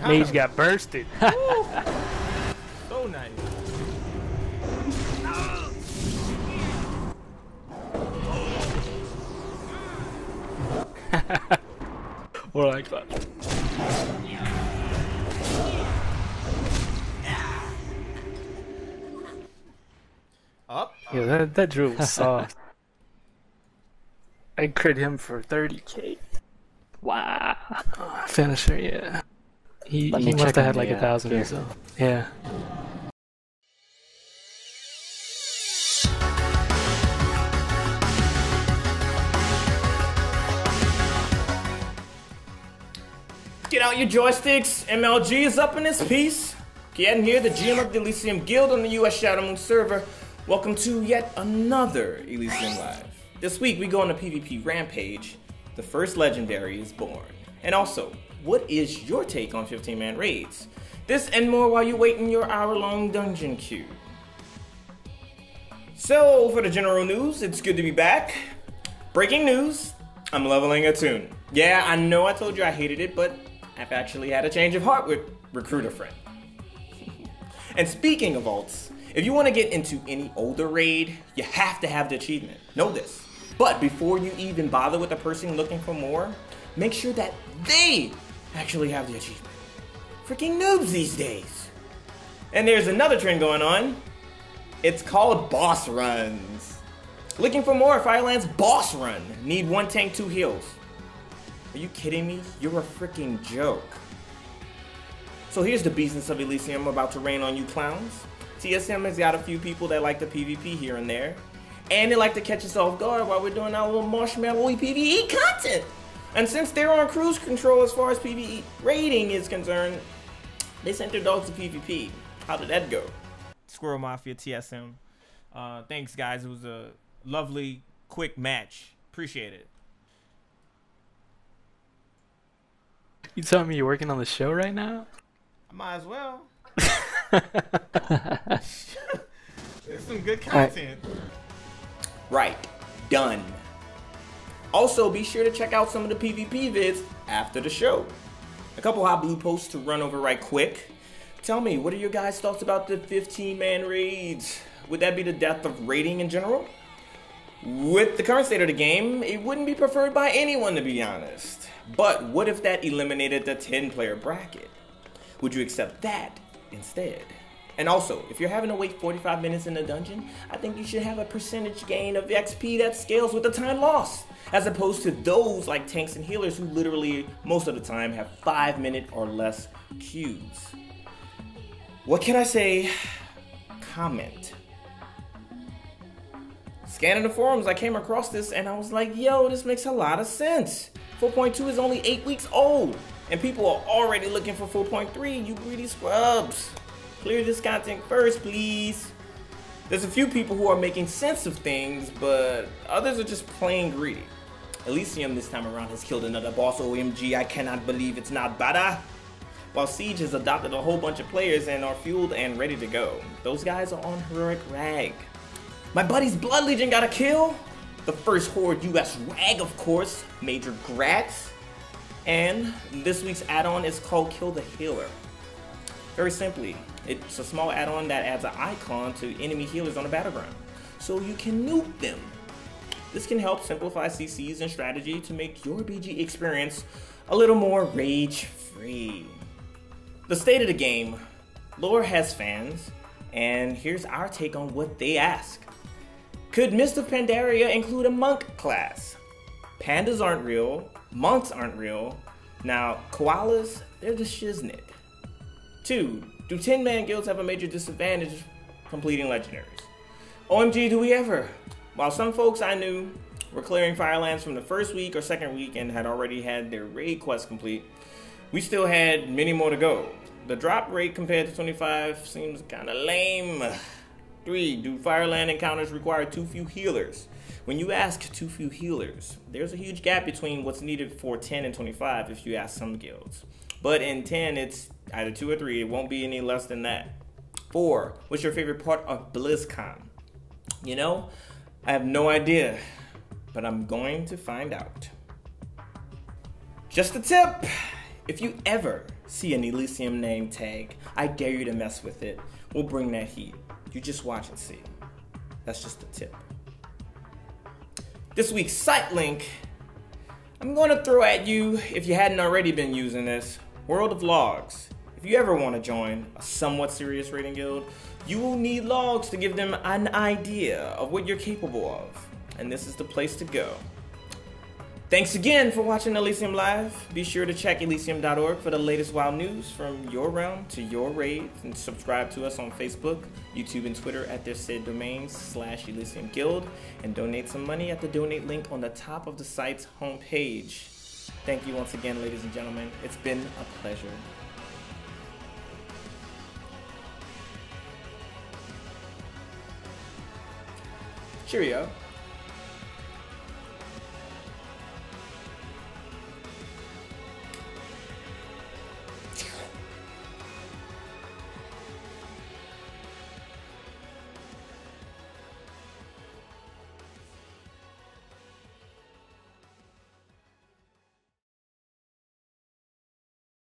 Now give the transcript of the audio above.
Mage got bursted. So nice. Or like that. Up. Yeah, that drill was soft. I crit him for 30k. Wow. Finisher, yeah. He Let me must check have on had like the, 1,000 gear. or so. Yeah. Get out your joysticks. MLG is up in this piece. Getting here, the GM of the Elysium Guild on the US Shadowmoon server. Welcome to yet another Elysium Live. This week we go on a PvP rampage. The first legendary is born. And also, what is your take on 15-man raids? This and more while you wait in your hour-long dungeon queue. So, for the general news, it's good to be back. Breaking news, I'm leveling a tune. Yeah, I know I told you I hated it, but I've actually had a change of heart with Recruiter Friend. And speaking of alts, if you want to get into any older raid, you have to have the achievement. Know this. But before you even bother with the person looking for more, make sure that they actually have the achievement. Freaking noobs these days. And there's another trend going on. It's called boss runs. Looking for more Fireland's boss run. Need 1 tank, 2 heals. Are you kidding me? You're a freaking joke. So here's the business of Elysium about to rain on you clowns. TSM has got a few people that like the PvP here and there. And they like to catch us off guard while we're doing our little marshmallowy PvE content. And since they're on cruise control as far as PvE rating is concerned, they sent their dogs to PvP. How did that go? Squirrel Mafia TSM. Thanks guys, it was a lovely, quick match. Appreciate it. You telling me you're working on the show right now? I might as well. There's some good content. Right. Done. Also, be sure to check out some of the PvP vids after the show. A couple hot blue posts to run over right quick. Tell me, what are your guys' thoughts about the 15-man raids? Would that be the death of raiding in general? With the current state of the game, it wouldn't be preferred by anyone, to be honest. But what if that eliminated the 10-player bracket? Would you accept that instead? And also, if you're having to wait 45 minutes in the dungeon, I think you should have a percentage gain of XP that scales with the time lost, as opposed to those like tanks and healers who literally, most of the time, have 5-minute or less queues. What can I say? Comment. Scanning the forums, I came across this and I was like, yo, this makes a lot of sense. 4.2 is only 8 weeks old, and people are already looking for 4.3, you greedy scrubs. Clear this content first, please. There's a few people who are making sense of things, but others are just plain greedy. Elysium this time around has killed another boss, OMG, I cannot believe it's not Bada. While Siege has adopted a whole bunch of players and are fueled and ready to go. Those guys are on heroic rag. My buddy's Blood Legion got a kill. The first Horde US rag, of course, Major Grats. And this week's add-on is called Kill the Healer. Very simply, it's a small add-on that adds an icon to enemy healers on the battleground, so you can nuke them. This can help simplify CCs and strategy to make your BG experience a little more rage-free. The state of the game, lore has fans, and here's our take on what they ask. Could Mist of Pandaria include a monk class? Pandas aren't real, monks aren't real. Now, koalas, they're the shiznit. 2. Do 10-man guilds have a major disadvantage completing legendaries? OMG, do we ever? While some folks I knew were clearing Firelands from the first week or second week and had already had their raid quest complete, we still had many more to go. The drop rate compared to 25 seems kinda lame. 3. Do Fireland encounters require too few healers? When you ask too few healers, there's a huge gap between what's needed for 10 and 25 if you ask some guilds. But in 10, it's either 2 or 3. It won't be any less than that. 4. What's your favorite part of BlizzCon? You know, I have no idea, but I'm going to find out. Just a tip. If you ever see an Elysium name tag, I dare you to mess with it. We'll bring that heat. You just watch and see. That's just a tip. This week's site link, I'm going to throw at you, if you hadn't already been using this, World of Logs. If you ever want to join a somewhat serious raiding guild, you will need logs to give them an idea of what you're capable of. And this is the place to go. Thanks again for watching Elysium Live. Be sure to check Elysium.org for the latest wild news from your realm to your raid. And subscribe to us on Facebook, YouTube, and Twitter at their said domains /Elysium Guild. And donate some money at the donate link on the top of the site's homepage. Thank you once again, ladies and gentlemen. It's been a pleasure. Cheerio.